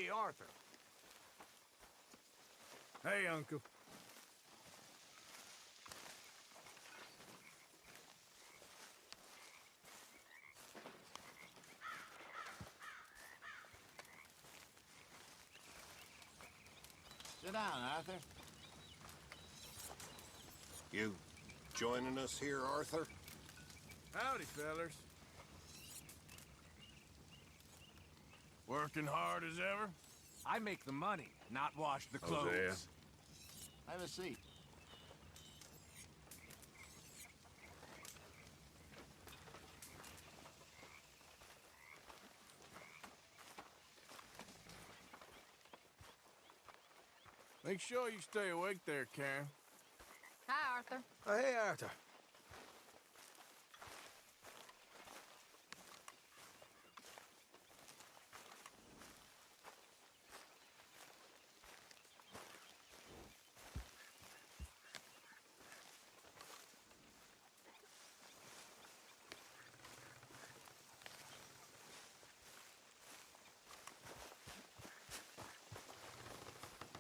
Hey, Arthur. Hey, Uncle. Sit down, Arthur. You joining us here, Arthur? Howdy, fellers. Working hard as ever? I make the money, not wash the clothes. Hosea. Have a seat. Make sure you stay awake there, Karen. Hi, Arthur. Oh, hey, Arthur.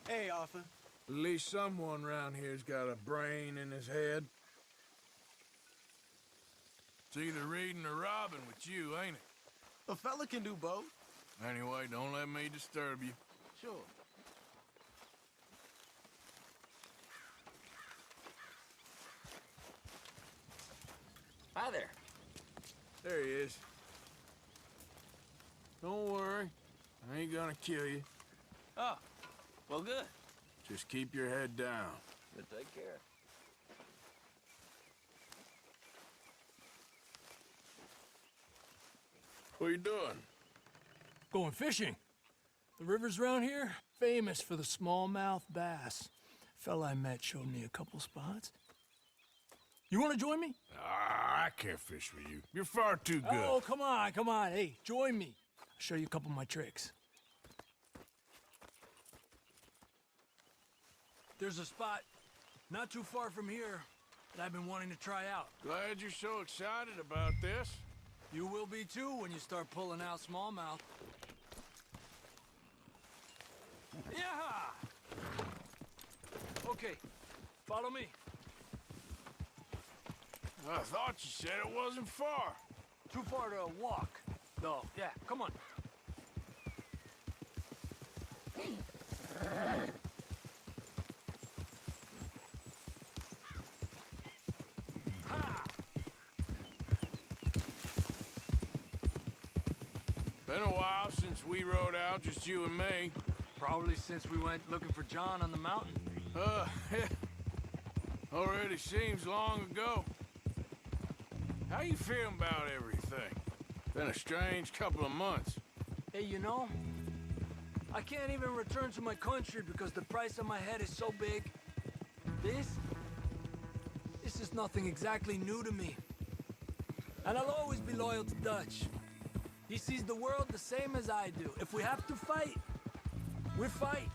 Hey, Arthur. At least someone around here's got a brain in his head. It's either reading or robbing with you, ain't it? A fella can do both. Anyway, don't let me disturb you. Sure. Hi there. There he is. Don't worry. I ain't gonna kill you. Oh, well, good. Just keep your head down. Good, take care. What you doing? Going fishing. The rivers around here, famous for the smallmouth bass. Fella I met showed me a couple spots. You want to join me? I can't fish with you. You're far too good. Oh, come on, come on. Hey, join me. I'll show you a couple of my tricks. There's a spot not too far from here that I've been wanting to try out. Glad you're so excited about this. You will be too when you start pulling out smallmouth. Yeah! Okay, follow me. I thought you said it wasn't far. Too far to walk, though. Yeah, come on. Been a while since we rode out, just you and me. Probably since we went looking for John on the mountain. Already seems long ago. How you feeling about everything? Been a strange couple of months. Hey, you know, I can't even return to my country because the price on my head is so big. This is nothing exactly new to me. And I'll always be loyal to Dutch. He sees the world the same as I do. If we have to fight, we fight.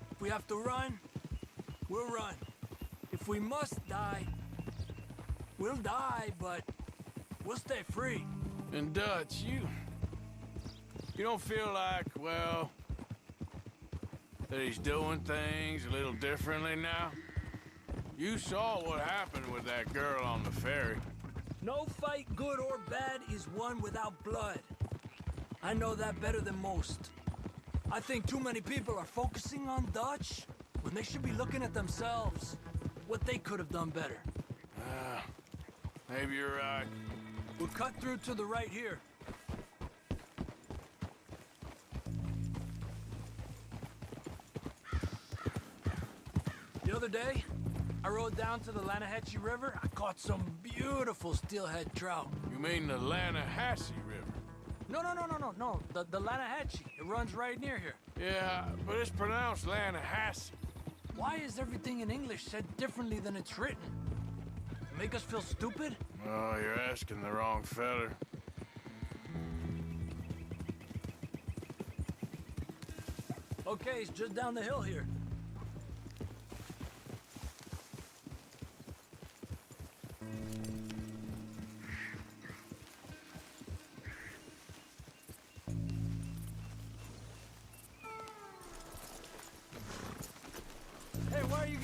If we have to run, we'll run. If we must die, we'll die, but we'll stay free. And Dutch, you don't feel like, well, that he's doing things a little differently now? You saw what happened with that girl on the ferry. No fight, good or bad, is won without blood. I know that better than most. I think too many people are focusing on Dutch when they should be looking at themselves, what they could have done better. Maybe you're right. We'll cut through to the right here. The other day, I rode down to the Lanahatchee River. I caught some beautiful steelhead trout. You mean the Lanahatchee River? No. The Lanahatchee. It runs right near here. Yeah, but it's pronounced Lanahatchee. Why is everything in English said differently than it's written? Make us feel stupid? Oh, you're asking the wrong feller. Okay, it's just down the hill here.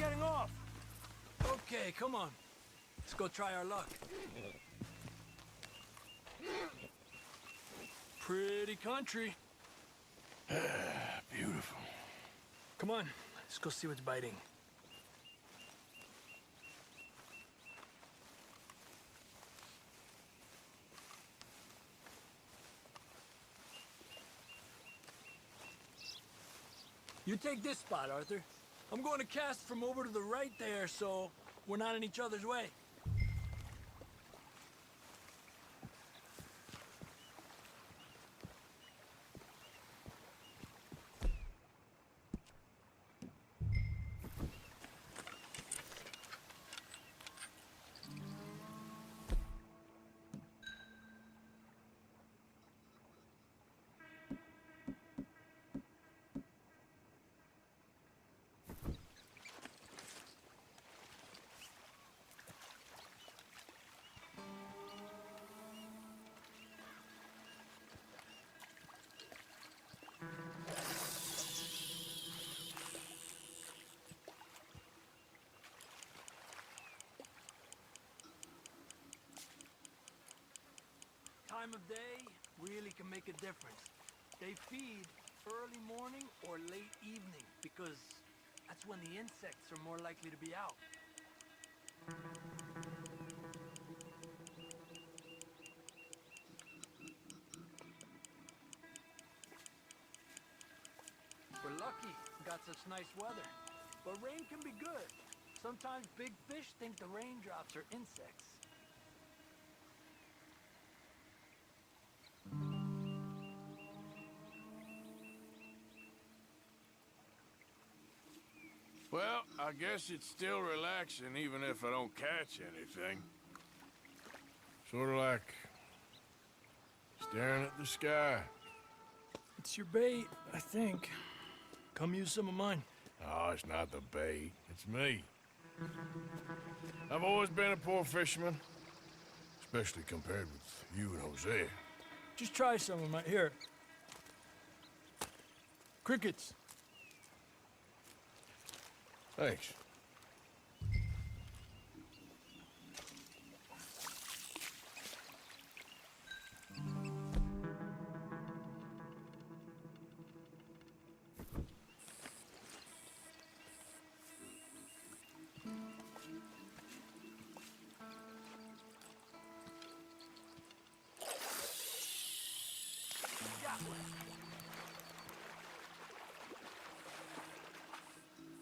getting off? Okay, come on. Let's go try our luck. Pretty country. Beautiful. Come on, let's go see what's biting. You take this spot, Arthur. I'm going to cast from over to the right there, so we're not in each other's way. Time of day really can make a difference. They feed early morning or late evening because that's when the insects are more likely to be out. We're lucky we got such nice weather, but rain can be good. Sometimes big fish think the raindrops are insects. Well, I guess it's still relaxing even if I don't catch anything. Sort of like staring at the sky. It's your bait, I think. Come use some of mine. Oh, it's not the bait. It's me. I've always been a poor fisherman, especially compared with you and Jose. Just try some of mine. Here. Crickets. Thanks.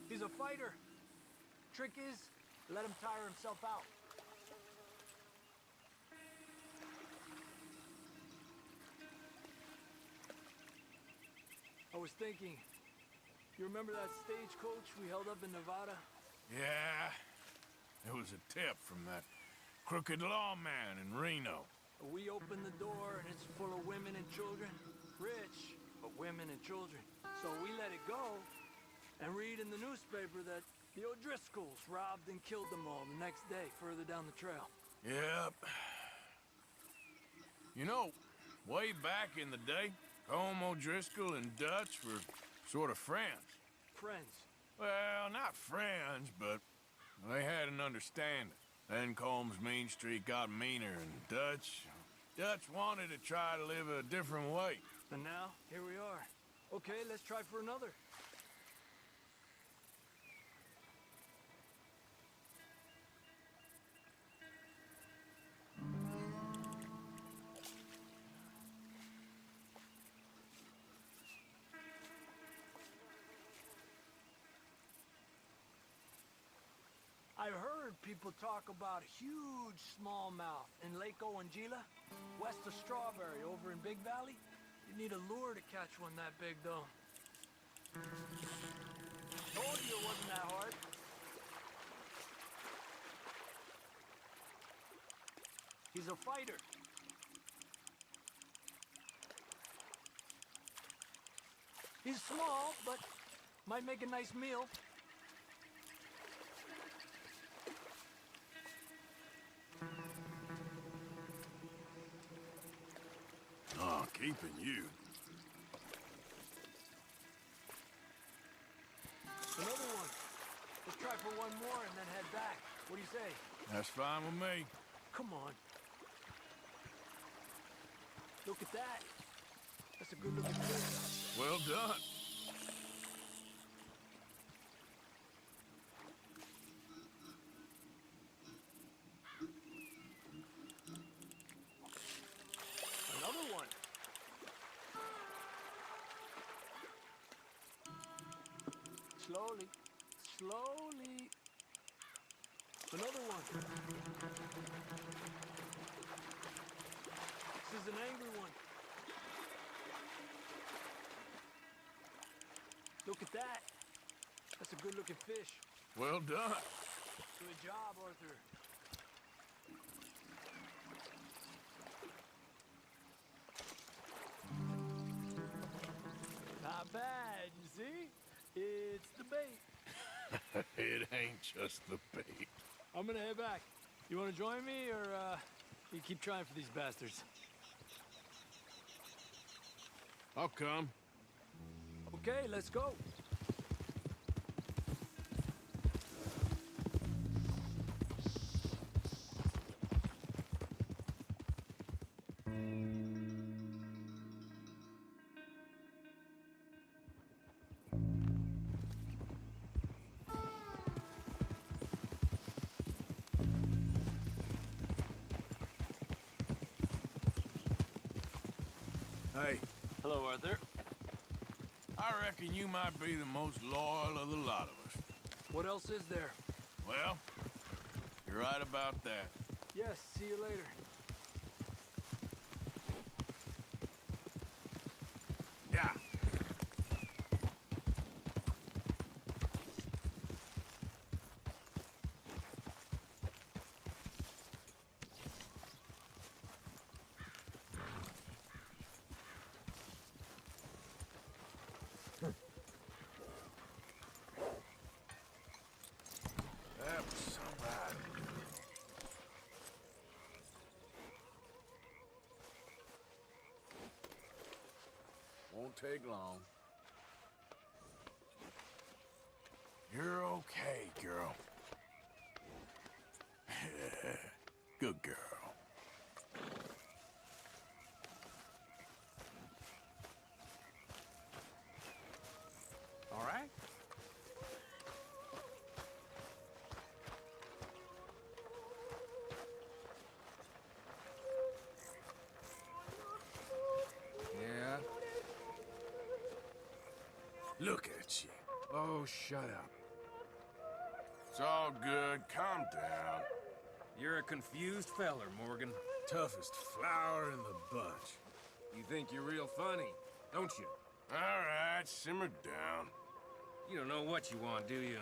He's a fighter. Trick is, let him tire himself out. I was thinking, you remember that stagecoach we held up in Nevada? Yeah, it was a tip from that crooked lawman in Reno. We opened the door and it's full of women and children. Rich, but women and children. So we let it go and read in the newspaper that the O'Driscolls robbed and killed them all the next day further down the trail. Yep. You know, way back in the day, Colm O'Driscoll and Dutch were sort of friends. Friends. Well, not friends, but they had an understanding. Then Colm's mean streak got meaner, and Dutch wanted to try to live a different way. And now, here we are. Okay, let's try for another. I've heard people talk about huge smallmouth in Lake Owanjila, west of Strawberry, over in Big Valley. You need a lure to catch one that big, though. Told you it wasn't that hard. He's a fighter. He's small, but might make a nice meal. Oh, keeping you. Another one. Let's try try for one more and then head back. What do you say? That's fine with me. Come on. Look at that. That's a good looking fish. Well done. Another one. Slowly. Slowly. Another one. This is an angry one. Look at that. That's a good looking fish. Well done. Good job, Arthur. Not bad, you see? It's the bait. It ain't just the bait. I'm gonna head back. You wanna join me, or you keep trying for these bastards? I'll come. Okay, let's go. Hey, Hello, Arthur. I reckon you might be the most loyal of the lot of us. What else is there? Well, you're right about that. Yes, see you later. Yeah. That was somebody. Won't take long. You're okay, girl. Good girl. All right? Yeah? Look at you. Oh, shut up. It's all good. Calm down. You're a confused feller, Morgan. Toughest flower in the bunch. You think you're real funny, don't you? All right, simmer down. You don't know what you want, do you?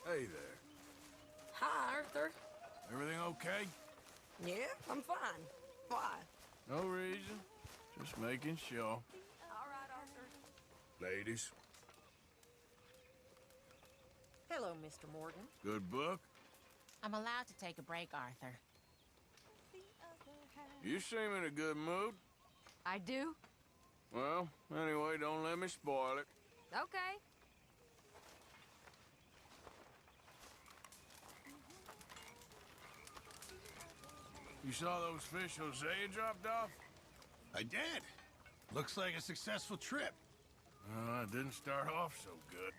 Hey there. Hi, Arthur. Everything okay? Yeah, I'm fine. Why? No reason. Just making sure. All right, Arthur. Ladies, Hello, Mr. Morgan. good book? I'm allowed to take a break, Arthur. You seem in a good mood. I do? Well, anyway, don't let me spoil it. Okay. You saw those fish Hosea dropped off? I did. Looks like a successful trip. It didn't start off so good.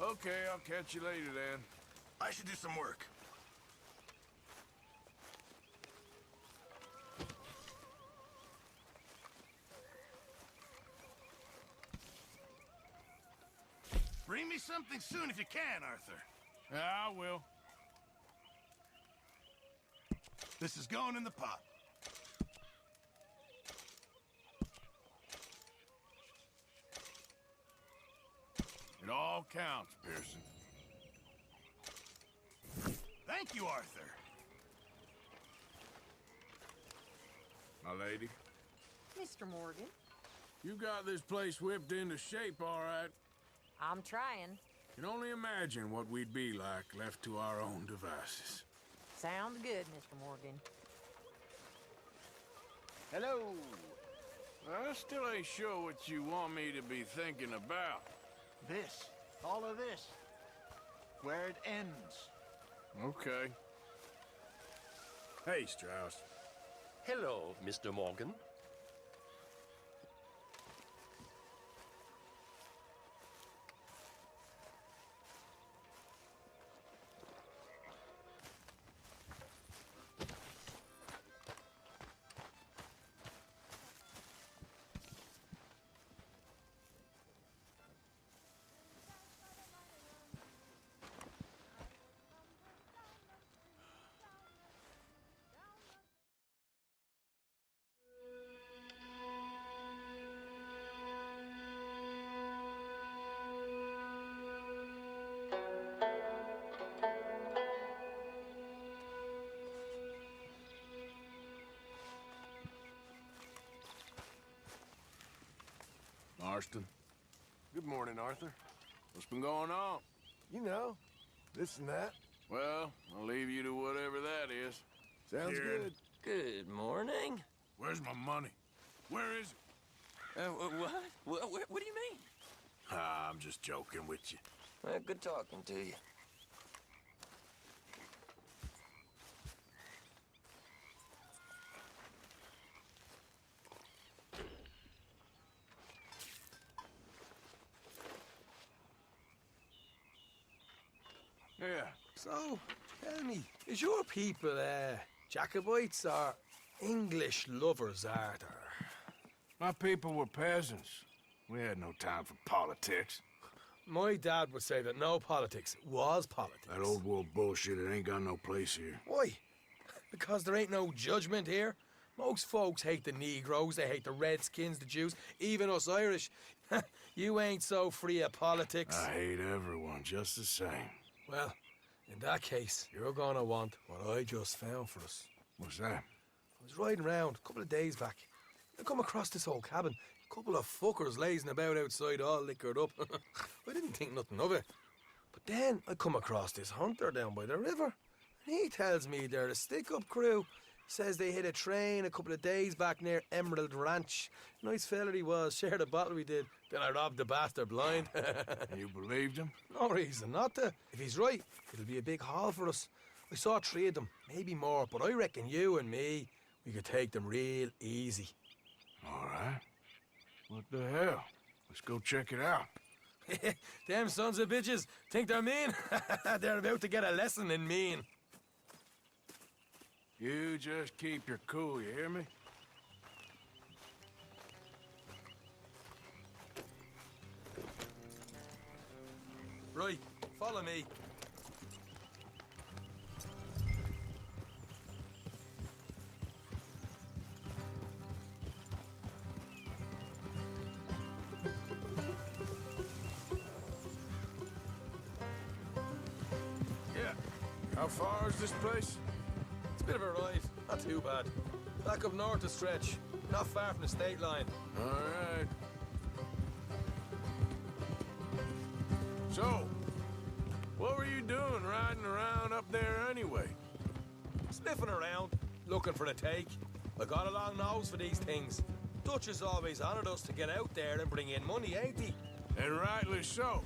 Okay, I'll catch you later then. I should do some work. Bring me something soon if you can, Arthur. Yeah, I will. This is going in the pot. It all counts, Pearson. Thank you, Arthur. My lady, Mr. Morgan, you got this place whipped into shape, all right. I'm trying. Can only imagine what we'd be like left to our own devices. Sounds good, Mr. Morgan. Hello. I still ain't sure what you want me to be thinking about. This. All of this. Where it ends. Okay. Hey, Strauss. Hello, Mr. Morgan. Marston, Good morning, Arthur. what's been going on? You know, this and that. Well, I'll leave you to whatever that is. Sounds Kieran. good. Good morning. Where's my money? Where is it? What? What do you mean? Ah, I'm just joking with you. Good talking to you. Yeah. So, tell me, is your people, Jacobites or English lovers, Arthur? My people were peasants. We had no time for politics. My dad would say that no politics was politics. That old world bullshit, it ain't got no place here. Why? Because there ain't no judgment here. Most folks hate the Negroes, they hate the Redskins, the Jews, even us Irish. You ain't so free of politics. I hate everyone just the same. Well, in that case, you're gonna want what I just found for us. What's that? I was riding around a couple of days back. I come across this old cabin. A couple of fuckers lazing about outside all liquored up. I didn't think nothing of it. But then I come across this hunter down by the river. And he tells me they're a stick-up crew. Says they hit a train a couple of days back near Emerald Ranch. Nice fella he was, shared a bottle we did. Then I robbed the bastard blind. You believed him? No reason not to. If he's right, it'll be a big haul for us. I saw 3 of them, maybe more, but I reckon you and me, we could take them real easy. All right. What the hell? Let's go check it out. Them sons of bitches think they're mean. They're about to get a lesson in mean. You just keep your cool, you hear me? Right, follow me. Yeah. How far is this place? It's a bit of a ride, not too bad. Back up north a stretch, not far from the state line. All right. So, what were you doing riding around up there anyway? Sniffing around, looking for the take. I got a long nose for these things. Dutch has always honoured us to get out there and bring in money, ain't he? And rightly so.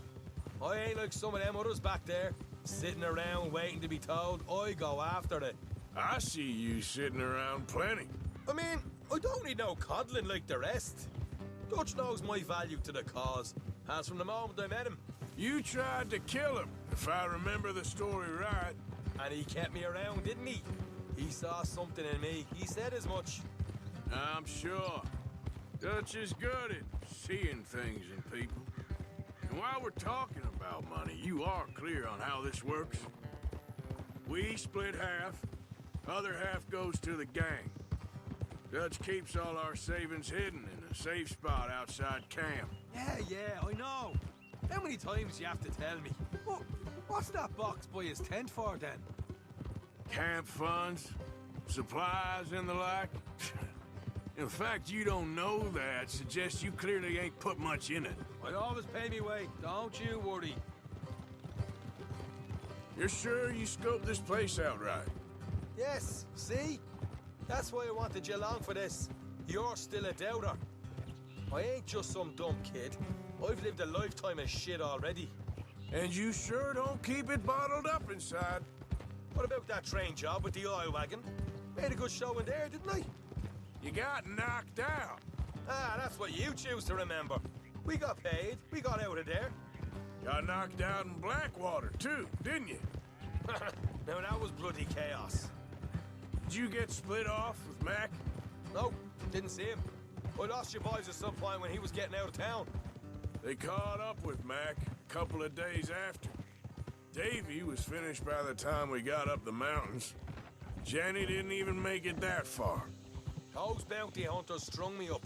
I ain't like some of them others back there, sitting around waiting to be told. I go after it. I see you sitting around plenty. I mean, I don't need no coddling like the rest. Dutch knows my value to the cause, as from the moment I met him. You tried to kill him, if I remember the story right. And he kept me around, didn't he? He saw something in me. He said as much. I'm sure. Dutch is good at seeing things in people. And while we're talking about money, you are clear on how this works. We split half, other half goes to the gang. Dutch keeps all our savings hidden in a safe spot outside camp. Yeah, I know. How many times do you have to tell me? What's that box by his tent for, then? Camp funds, supplies, and the like. The fact you don't know that suggests you clearly ain't put much in it. I always pay me way, don't you worry. You're sure you scoped this place out right? Yes, see? That's why I wanted you along for this. You're still a doubter. I ain't just some dumb kid. I've lived a lifetime of shit already. And you sure don't keep it bottled up inside. What about that train job with the oil wagon? Made a good show in there, didn't I? You got knocked out. Ah, that's what you choose to remember. We got paid. We got out of there. Got knocked out in Blackwater, too, didn't you? Now, that was bloody chaos. Did you get split off with Mac? No, didn't see him. I lost your boys at some point when he was getting out of town. They caught up with Mac a couple of days after. Davy was finished by the time we got up the mountains. Jenny didn't even make it that far. Those bounty hunters strung me up.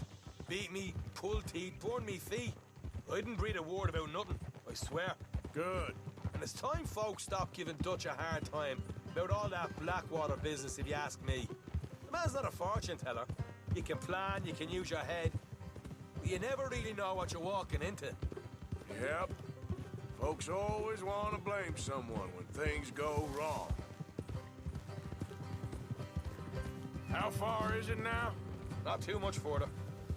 Beat me, pulled teeth, burned me feet. I didn't breathe a word about nothing, I swear. Good. And it's time folks stop giving Dutch a hard time about all that Blackwater business, if you ask me. The man's not a fortune teller. You can plan, you can use your head. But you never really know what you're walking into. Yep. Folks always want to blame someone when things go wrong. How far is it now? Not too much further.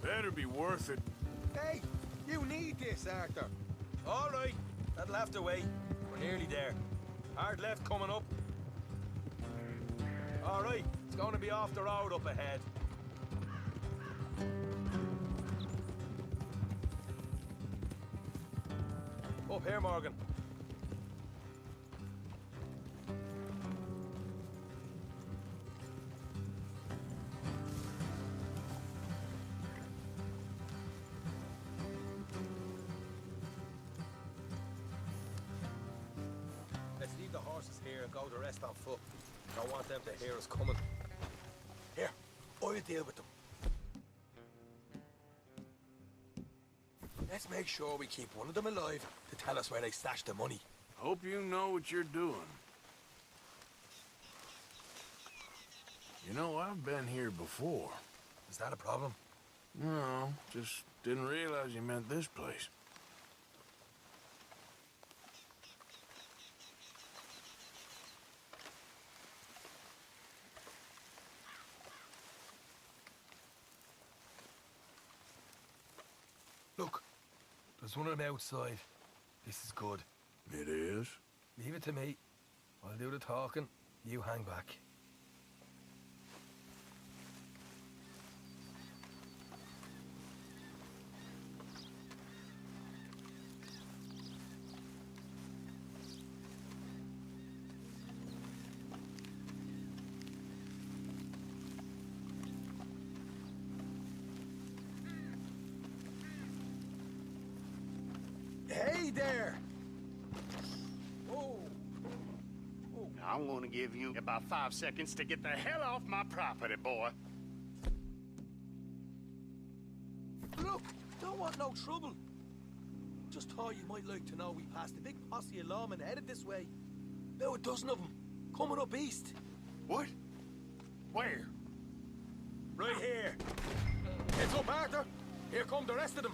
Better be worth it. Hey, you need this, Arthur. All right, that'll have to wait. We're nearly there. Hard left coming up. All right, it's going to be off the road up ahead. Up here, Morgan. Let's leave the horses here and go the rest on foot. Don't want them to hear us coming. Here, I'll deal with them. Let's make sure we keep one of them alive to tell us where they stashed the money. Hope you know what you're doing. You know, I've been here before. Is that a problem? No, just didn't realize you meant this place. Look, there's one of them outside. This is good. It is? Leave it to me. I'll do the talking. You hang back. Hey there! Whoa! I'm gonna give you about 5 seconds to get the hell off my property, boy. Look, don't want no trouble. Just thought you might like to know we passed a big posse of lawmen headed this way. About a dozen of them, coming up east. What? Where? Right here. Heads up, Arthur. Here come the rest of them.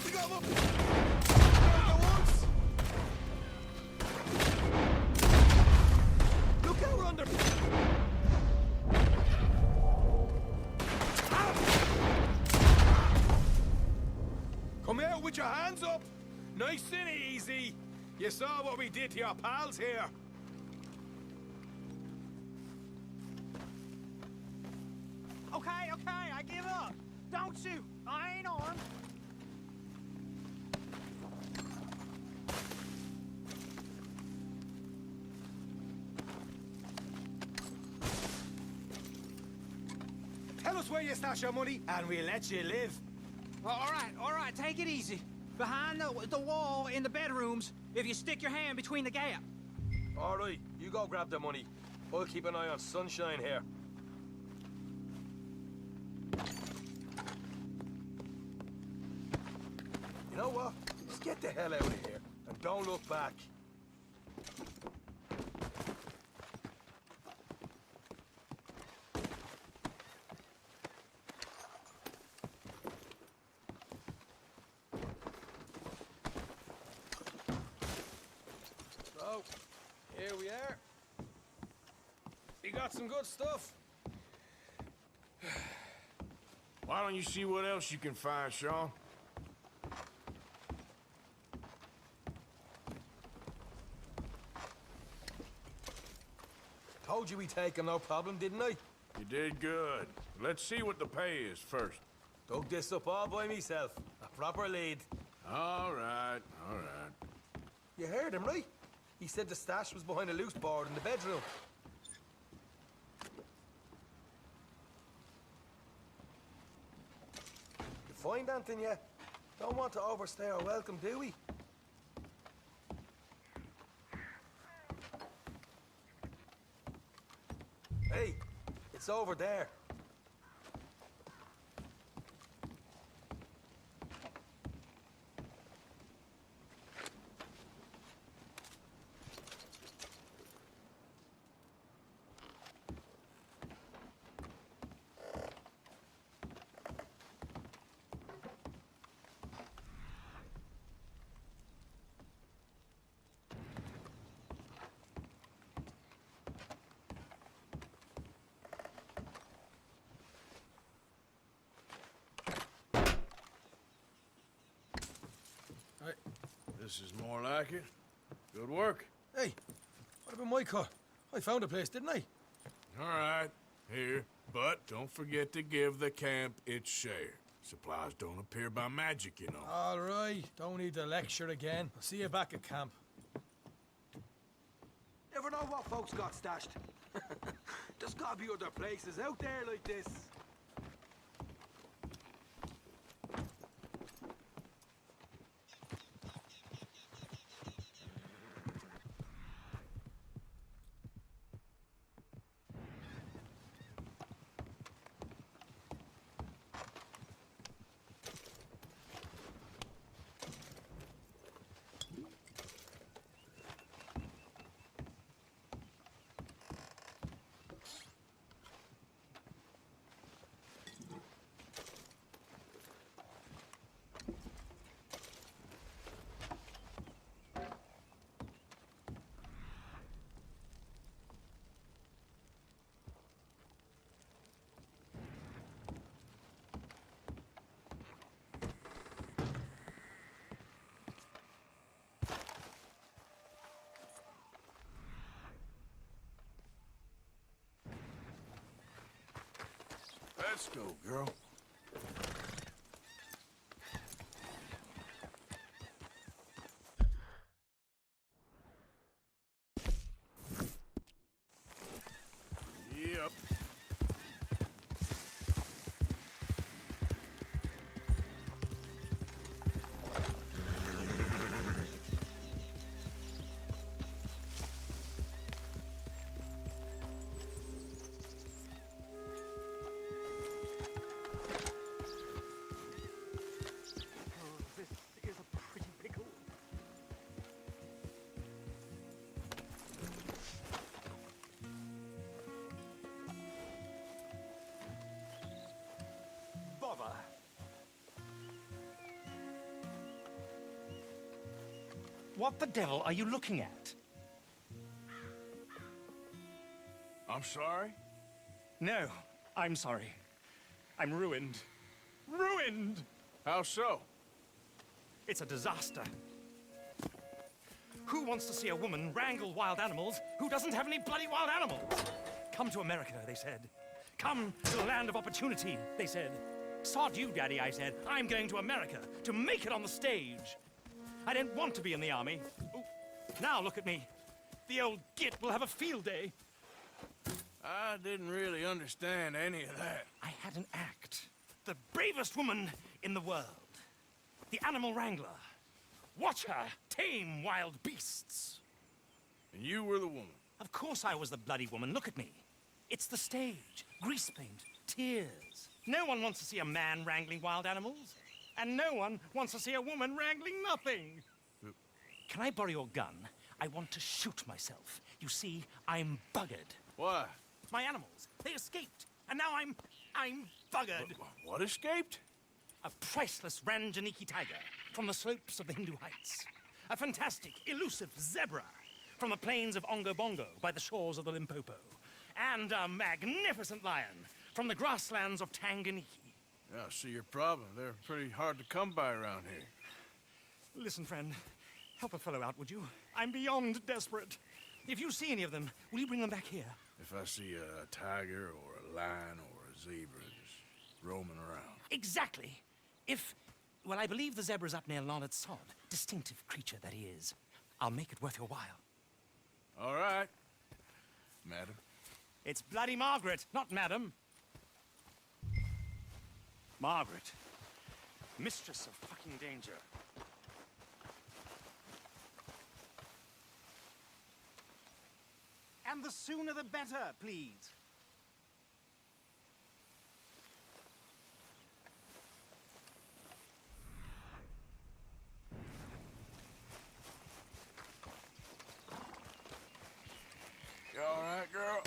We got them. At once. Look out, we're under. Come out with your hands up. Nice and easy. You saw what we did to your pals here. Okay, I give up. Don't shoot. I ain't armed. Tell us where you stash your money, and we'll let you live. All right, take it easy. Behind the wall in the bedrooms, if you stick your hand between the gap. All right, you go grab the money. I'll keep an eye on Sunshine here. You know what? Just get the hell out of here, and don't look back. here we are. You got some good stuff. Why don't you see what else you can find, Sean? Told you we'd take him, no problem, didn't I? You did good. Let's see what the pay is first. Dug this up all by myself. A proper lead. All right, all right. You heard him, right? He said the stash was behind a loose board in the bedroom. You find anything yet? Don't want to overstay our welcome, do we? Hey, it's over there. This is more like it. Good work. Hey, what about my cut? I found a place, didn't I? All right, here. But don't forget to give the camp its share. Supplies don't appear by magic, you know. All right, don't need the lecture again. I'll see you back at camp. Never know what folks got stashed. There's gotta be other places out there like this. Let's go, girl. Yep. What the devil are you looking at? I'm sorry? No, I'm sorry. I'm ruined. Ruined! How so? It's a disaster. Who wants to see a woman wrangle wild animals who doesn't have any bloody wild animals? Come to America, they said. Come to the land of opportunity, they said. Sod you, Daddy, I said. I'm going to America to make it on the stage. I didn't want to be in the army. Ooh, now look at me. The old git will have a field day. I didn't really understand any of that. I had an act. The bravest woman in the world. The animal wrangler. Watch her tame wild beasts. And you were the woman? Of course I was the bloody woman. Look at me. It's the stage. Grease paint. Tears. No one wants to see a man wrangling wild animals. And no one wants to see a woman wrangling nothing. Can I borrow your gun? I want to shoot myself. You see, I'm buggered. Why? My animals, they escaped. And now I'm buggered. What escaped? A priceless Ranjaniki tiger from the slopes of the Hindu Heights. A fantastic, elusive zebra from the plains of Ongo Bongo by the shores of the Limpopo. And a magnificent lion from the grasslands of Tanganyika. Yeah, I see your problem. They're pretty hard to come by around here. Listen, friend, help a fellow out, would you? I'm beyond desperate. If you see any of them, will you bring them back here? If I see a tiger or a lion or a zebra just roaming around. Exactly. Well, I believe the zebra's up near Larned's Sod. Distinctive creature that he is. I'll make it worth your while. All right, madam. It's bloody Margaret, not madam. Margaret. Mistress of fucking danger. And the sooner the better, please. You all right, girl?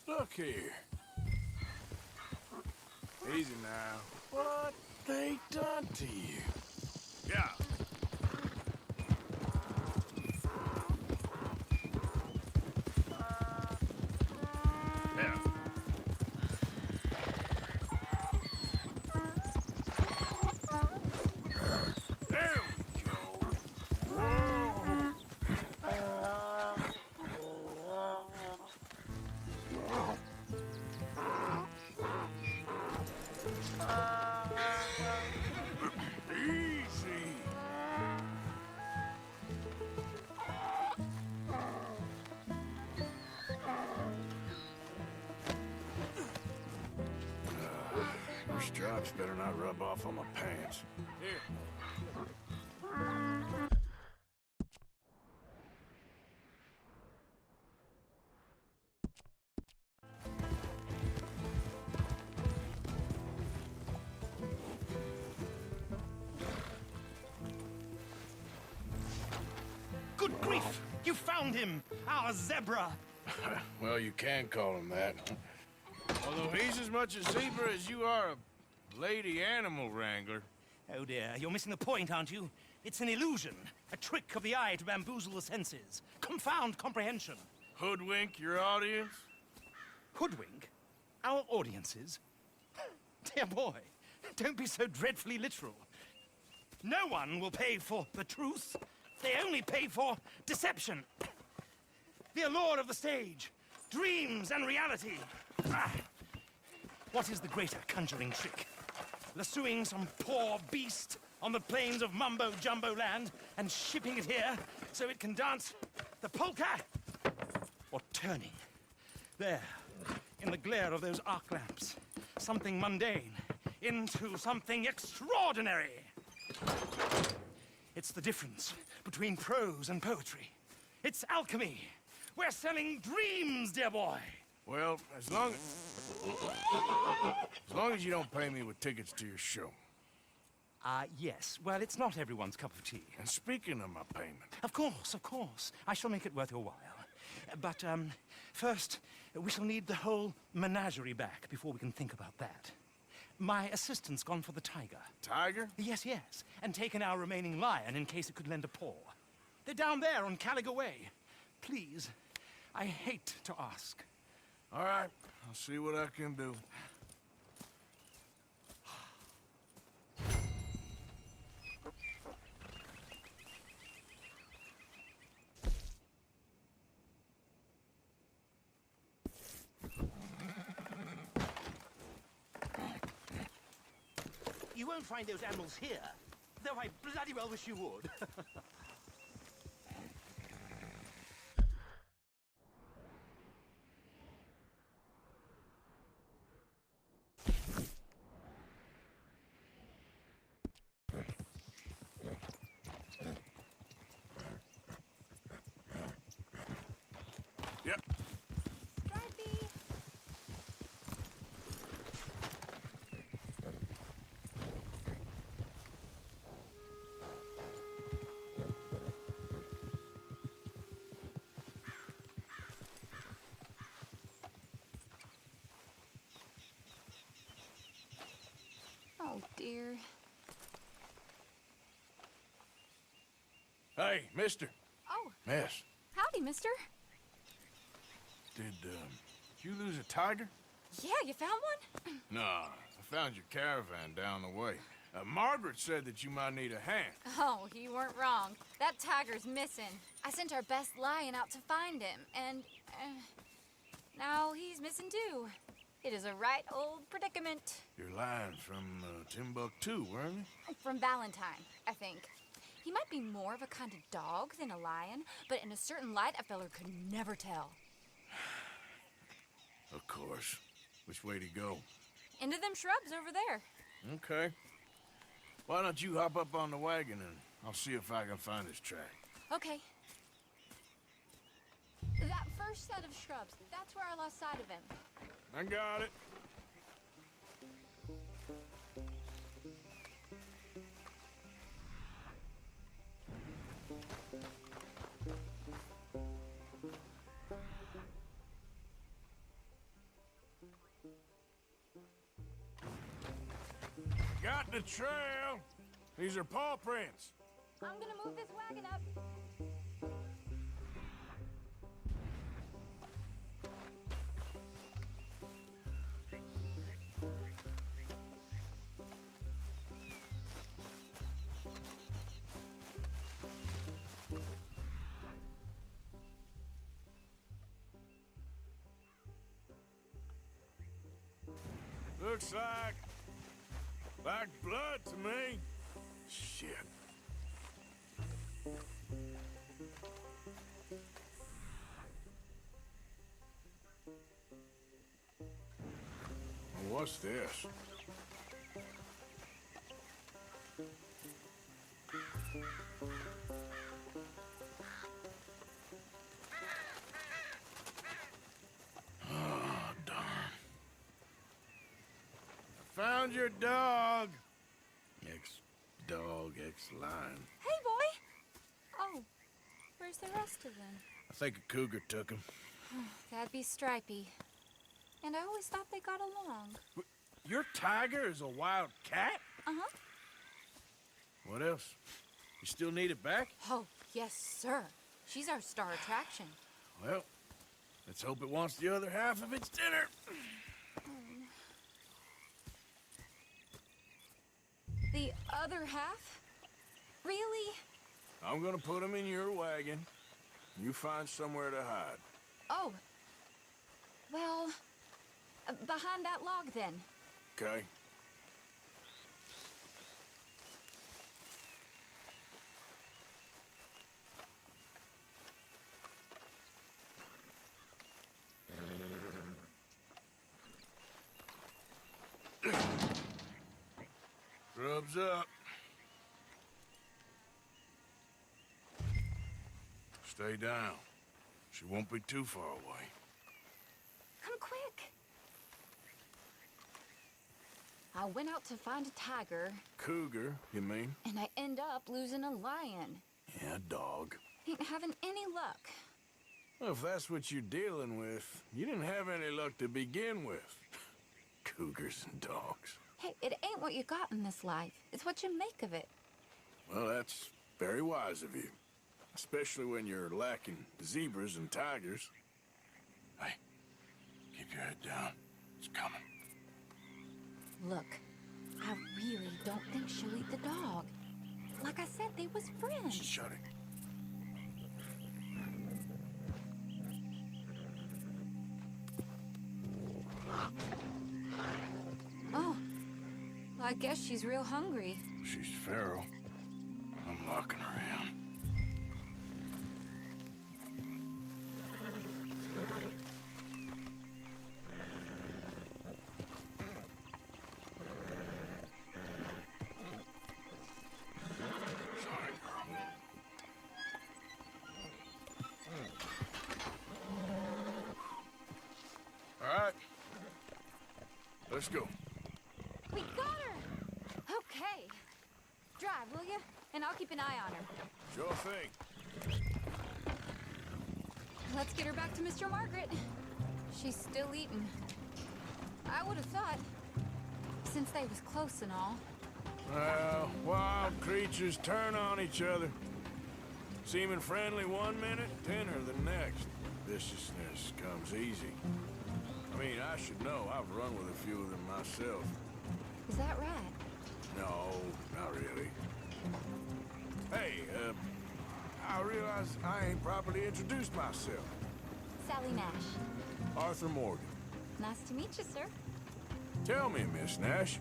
Look here. Easy now. What they done to you? Yeah. Yeah. There we go. Those stripes better not rub off on my pants. Here. Good grief! You found him! Our zebra! Well, you can call him that. Although he's as much a zebra as you are a lady animal wrangler. Oh dear, you're missing the point, aren't you? It's an illusion, a trick of the eye to bamboozle the senses, confound comprehension. Hoodwink your audience? Hoodwink? Our audiences? Dear boy, don't be so dreadfully literal. No one will pay for the truth. They only pay for deception. The allure of the stage, dreams and reality. Ah. What is the greater conjuring trick? Lassoing some poor beast on the plains of mumbo-jumbo land and shipping it here so it can dance the polka? Or turning, there, in the glare of those arc lamps, something mundane into something extraordinary? It's the difference between prose and poetry. It's alchemy. We're selling dreams, dear boy. Well, as long as you don't pay me with tickets to your show. Yes. Well, it's not everyone's cup of tea. And speaking of my payment... Of course. I shall make it worth your while. But, first, we shall need the whole menagerie back before we can think about that. My assistant's gone for the tiger. Tiger? Yes, yes. And taken our remaining lion in case it could lend a paw. They're down there on Caliga Way. Please, I hate to ask. All right, I'll see what I can do. You won't find those animals here, though I bloody well wish you would. Yep. Stripey! Oh, dear. Hey, mister. Oh, Miss, howdy, mister. did you lose a tiger? Yeah, you found one? Nah, I found your caravan down the way. Margaret said that you might need a hand. Oh, you weren't wrong. That tiger's missing. I sent our best lion out to find him, and now he's missing too. It is a right old predicament. Your lion from Timbuktu, weren't he? From Valentine, I think. He might be more of a kind of dog than a lion, but in a certain light, a feller could never tell. Of course. Which way to go? Into them shrubs over there. Okay. Why don't you hop up on the wagon and I'll see if I can find his track. Okay. That first set of shrubs, that's where I lost sight of him. I got it. Got the trail. These are paw prints. I'm gonna move this wagon up. Looks like blood to me. Shit. What's this? Oh, darn. Found your dog. Ex-dog, ex-lion. Hey, boy! Oh, where's the rest of them? I think a cougar took him. That'd be Stripey. And I always thought they got along. Your tiger is a wild cat? Uh-huh. What else? You still need it back? Oh, yes, sir. She's our star attraction. Well, let's hope it wants the other half of its dinner. The other half? Really? I'm gonna put him in your wagon. You find somewhere to hide. Oh. Well, behind that log, then. Okay. Rubs up. Stay down. She won't be too far away. Come quick. I went out to find a tiger. Cougar, you mean? And I end up losing a lion. Yeah, dog. Ain't having any luck. Well, if that's what you're dealing with, you didn't have any luck to begin with. Cougars and dogs. Hey, it ain't what you got in this life. It's what you make of it. Well, that's very wise of you. Especially when you're lacking zebras and tigers. Hey, keep your head down. It's coming. Look, I really don't think she'll eat the dog. Like I said, they was friends. Shut it. Oh, well, I guess she's real hungry. She's feral. I'm locking her in. Sorry, girl. All right. Let's go. We got her! Okay. Drive, will you? And I'll keep an eye on her. Sure thing. Let's get her back to Mr. Margaret. She's still eating. I would have thought, since they was close and all. Well, wild creatures turn on each other. Seeming friendly one minute, tender the next. Viciousness comes easy. I mean, I should know. I've run with a few of them myself. Is that right? No, not really. Hey, I realize I ain't properly introduced myself. Sally Nash. Arthur Morgan. Nice to meet you, sir. Tell me, Miss Nash,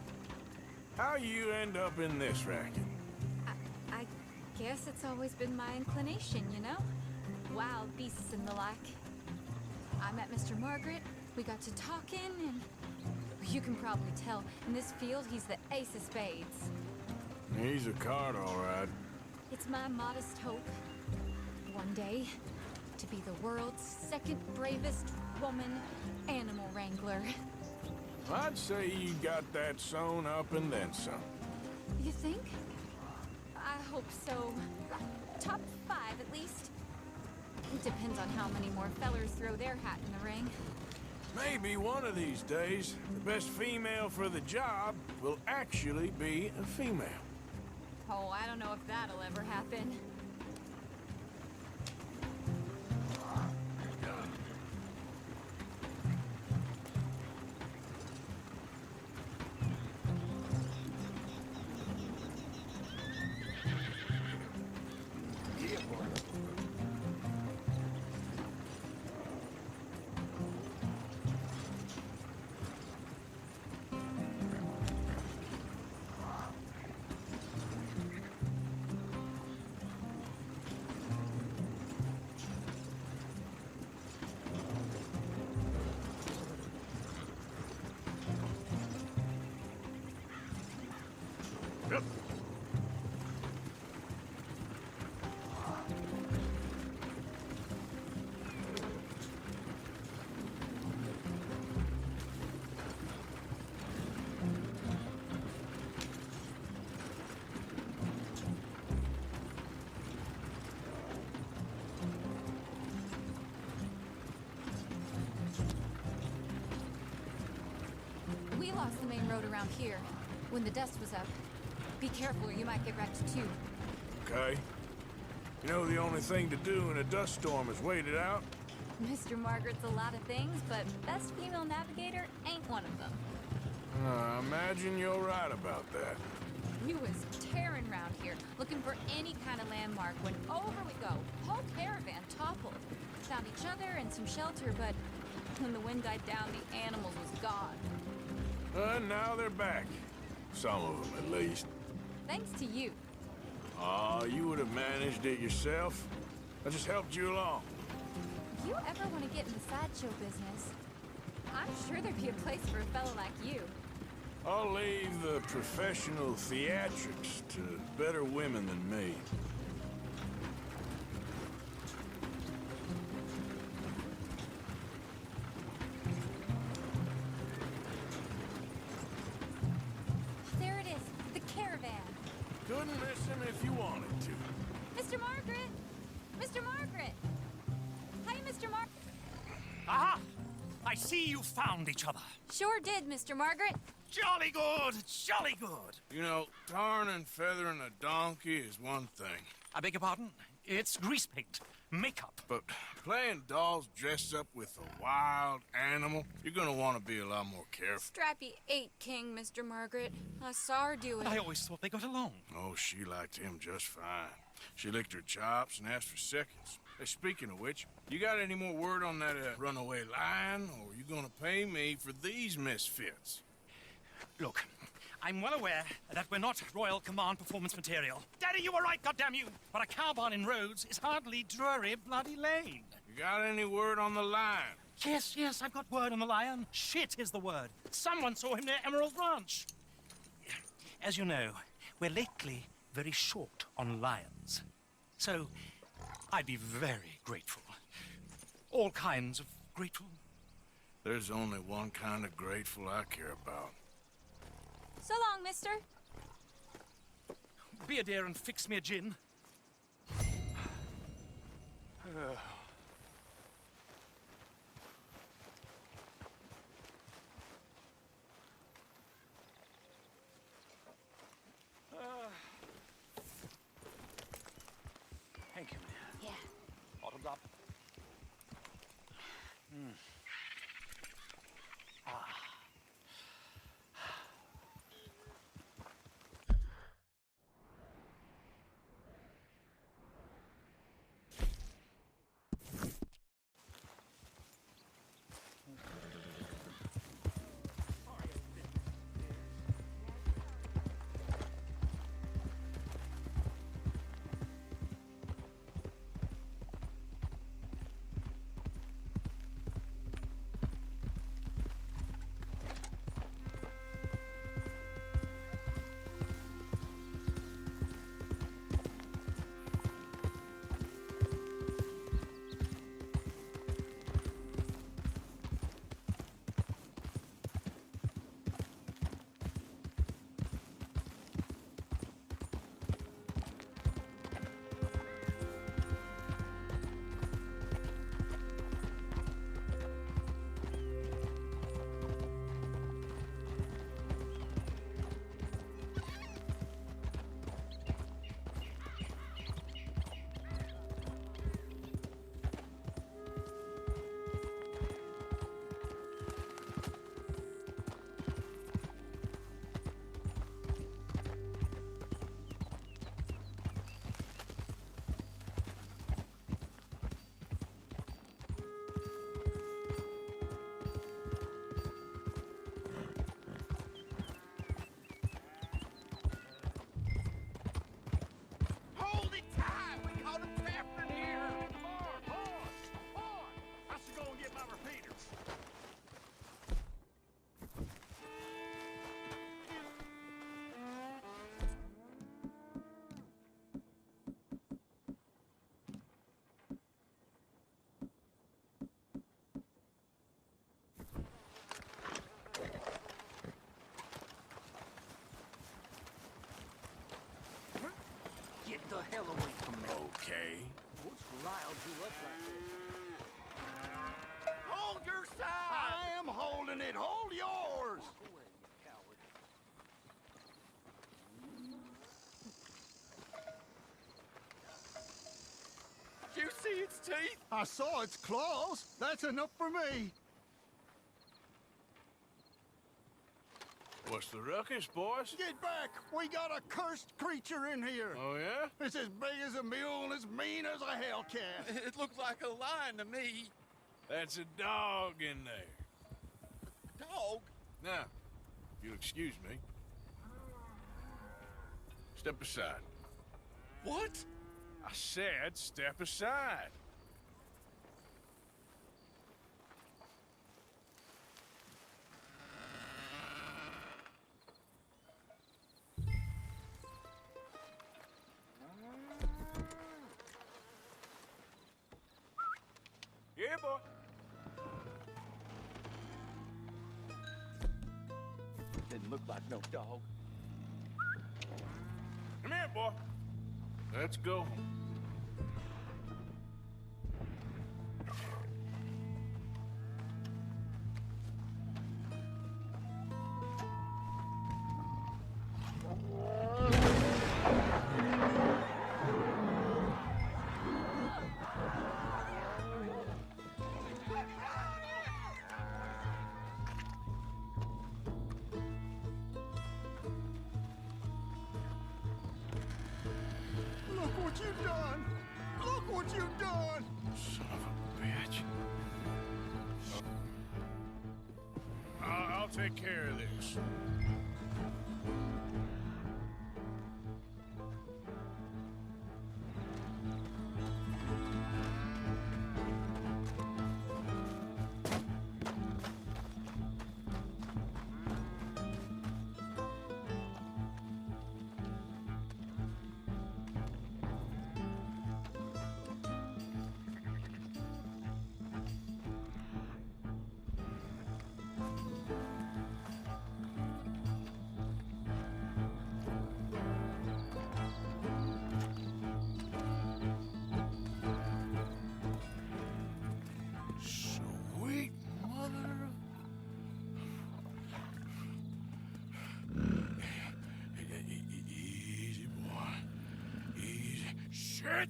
how you end up in this racket? I guess it's always been my inclination, you know? Wild beasts and the like. I met Mr. Margaret, we got to talking, and you can probably tell, in this field, he's the ace of spades. He's a card, all right. It's my modest hope, one day, to be the world's second bravest woman animal wrangler. I'd say you got that sewn up and then some. You think? I hope so. Top 5, at least. It depends on how many more fellers throw their hat in the ring. Maybe one of these days, the best female for the job will actually be a female. Oh, I don't know if that'll ever happen. We lost the main road around here when the dust was up. Be careful or you might get wrecked too. Okay. You know the only thing to do in a dust storm is wait it out? Mr. Margaret's a lot of things, but best female navigator ain't one of them. I imagine you're right about that. We was tearing around here, looking for any kind of landmark when over we go. Whole caravan toppled. Found each other and some shelter, but when the wind died down, the animals was gone. And now they're back. Some of them, at least. Thanks to you. You would have managed it yourself. I just helped you along. If you ever want to get in the sideshow business, I'm sure there'd be a place for a fella like you. I'll leave the professional theatrics to better women than me. There it is, the caravan. Couldn't miss him if you wanted to. Mr. Margaret! Mr. Margaret! Hi, Mr. Aha! I see you found each other. Sure did, Mr. Margaret. Jolly good, jolly good. You know, tarring and feathering a donkey is one thing. I beg your pardon? It's grease paint, makeup. But playing dolls dressed up with a wild animal, you're gonna want to be a lot more careful. Strappy ate King, Mr. Margaret. I saw her do it. I always thought they got along. Oh, she liked him just fine. She licked her chops and asked for seconds. Hey, speaking of which, you got any more word on that runaway lion, or are you gonna pay me for these misfits? Look, I'm well aware that we're not Royal Command performance material. Daddy, you were right, goddammit you! But a cow barn in Rhodes is hardly Drury Bloody Lane. You got any word on the lion? Yes, I've got word on the lion. Shit is the word. Someone saw him near Emerald Ranch. As you know, we're lately very short on lions. So, I'd be very grateful. All kinds of grateful. There's only one kind of grateful I care about. So long, mister. Be a dear and fix me a gin. Thank you. Yeah. Bottoms up. Get the hell away from me. Okay. What's riled you up like this? Hold your side! I am holding it. Hold yours! Walk away, you coward. Did you see its teeth? I saw its claws. That's enough for me. What's the ruckus, boys? Get back! We got a cursed creature in here. Oh, yeah? It's as big as a mule and as mean as a hellcat. It looked like a lion to me. That's a dog in there. Dog? Now, if you'll excuse me. Step aside. What? I said step aside. Yeah, boy. Didn't look like no dog. Come here, boy. Let's go. doing? Son of a bitch. I'll take care of this. Sweet mother. Easy, boy. Easy. Shit!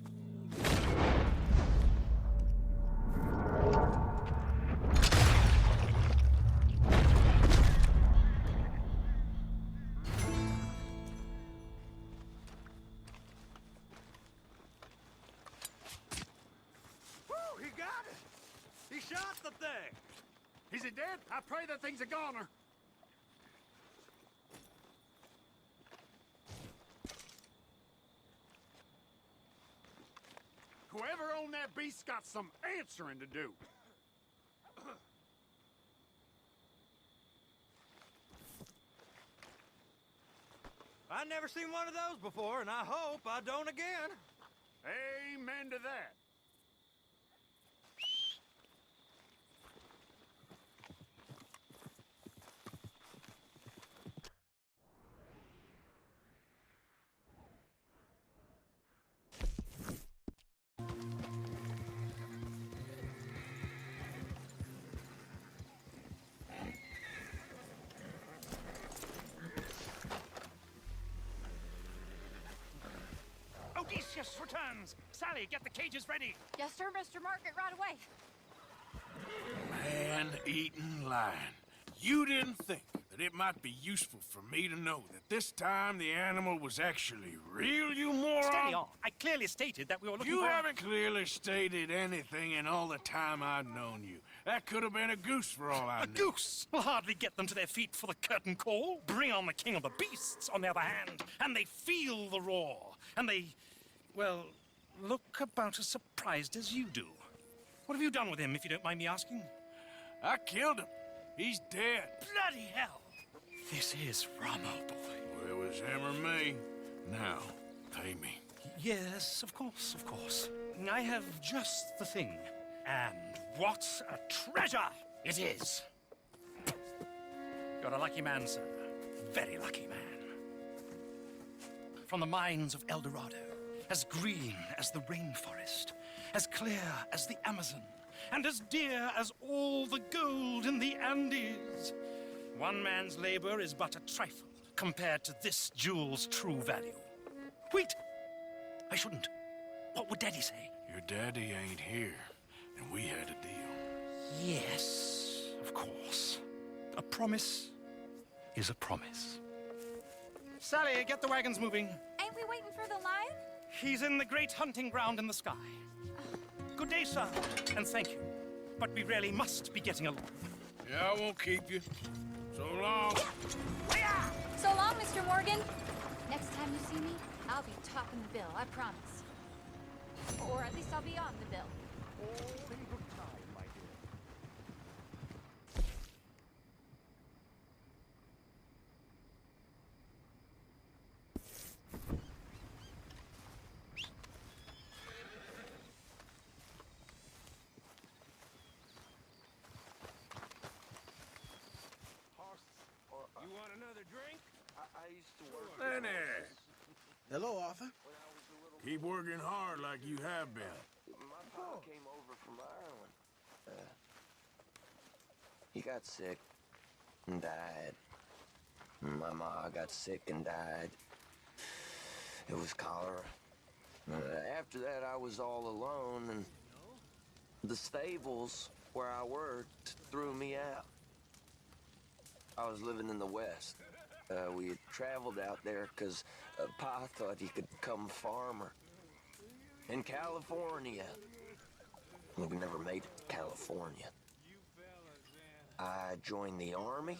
Woo, he got it! He shot the thing! Is he dead? I pray that thing's a goner. Whoever owned that beast's got some answering to do. I've never seen one of those before, and I hope I don't again. Amen to that. Odysseus returns! Sally, get the cages ready! Yes, sir, Mr. Margaret, right away. Man-eating lion. You didn't think that it might be useful for me to know that this time the animal was actually real, you moron? Steady on. I clearly stated that we were looking You for... haven't clearly stated anything in all the time I've known you. That could have been a goose for all I A knew. goose will hardly get them to their feet for the curtain call. Bring on the king of the beasts, on the other hand, and they feel the roar. And they, well, look about as surprised as you do. What have you done with him, if you don't mind me asking? I killed him. He's dead. Bloody hell! This is Ramo, boy. Well, it was him or me. Now, pay me. Yes, of course, of course. I have just the thing. And what a treasure it is! You're a lucky man, sir. Very lucky man. From the mines of El Dorado, as green as the rainforest, as clear as the Amazon, and as dear as all the gold in the Andes. One man's labor is but a trifle compared to this jewel's true value. Wait! I shouldn't. What would Daddy say? Your daddy ain't here, and we had a deal. Yes, of course. A promise is a promise. Sally, get the wagons moving. Ain't we waiting for the lion? He's in the great hunting ground in the sky. Good day, sir, and thank you. But we really must be getting along. Yeah, I won't keep you. So long. So long, Mr. Morgan. Next time you see me, I'll be topping the bill, I promise. Or at least I'll be on the bill. You want another drink? I used to work. Lenny, Hello, Arthur. keep working hard like you have been. My pa came over from Ireland. He got sick and died. My ma got sick and died. It was cholera. After that, I was all alone, and the stables where I worked threw me out. I was living in the West. We had traveled out there because Pa thought he could become a farmer. In California, We never made it to California. I joined the army,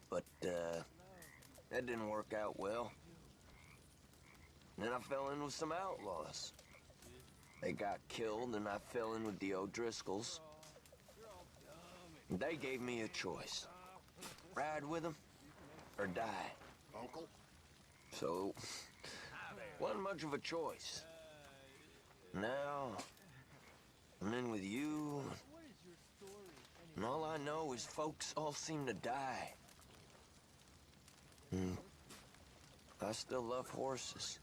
but that didn't work out well. Then I fell in with some outlaws. They got killed, and I fell in with the O'Driscolls. They gave me a choice. Ride with them, or die. Uncle? So, wasn't much of a choice. Now, I'm in with you, and all I know is folks all seem to die. And I still love horses.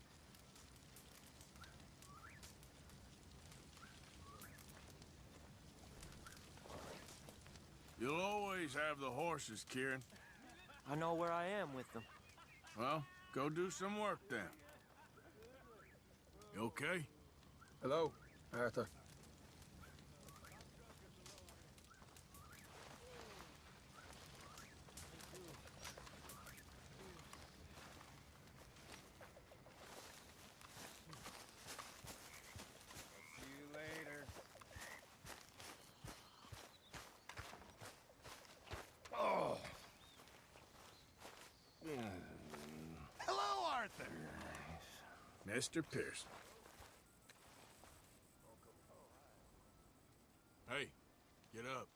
You'll always have the horses, Kieran. I know where I am with them. Well, go do some work then. You okay? Hello, Arthur. See you later. Oh. Hello, Arthur. Mr. Pearson. Hey, get up.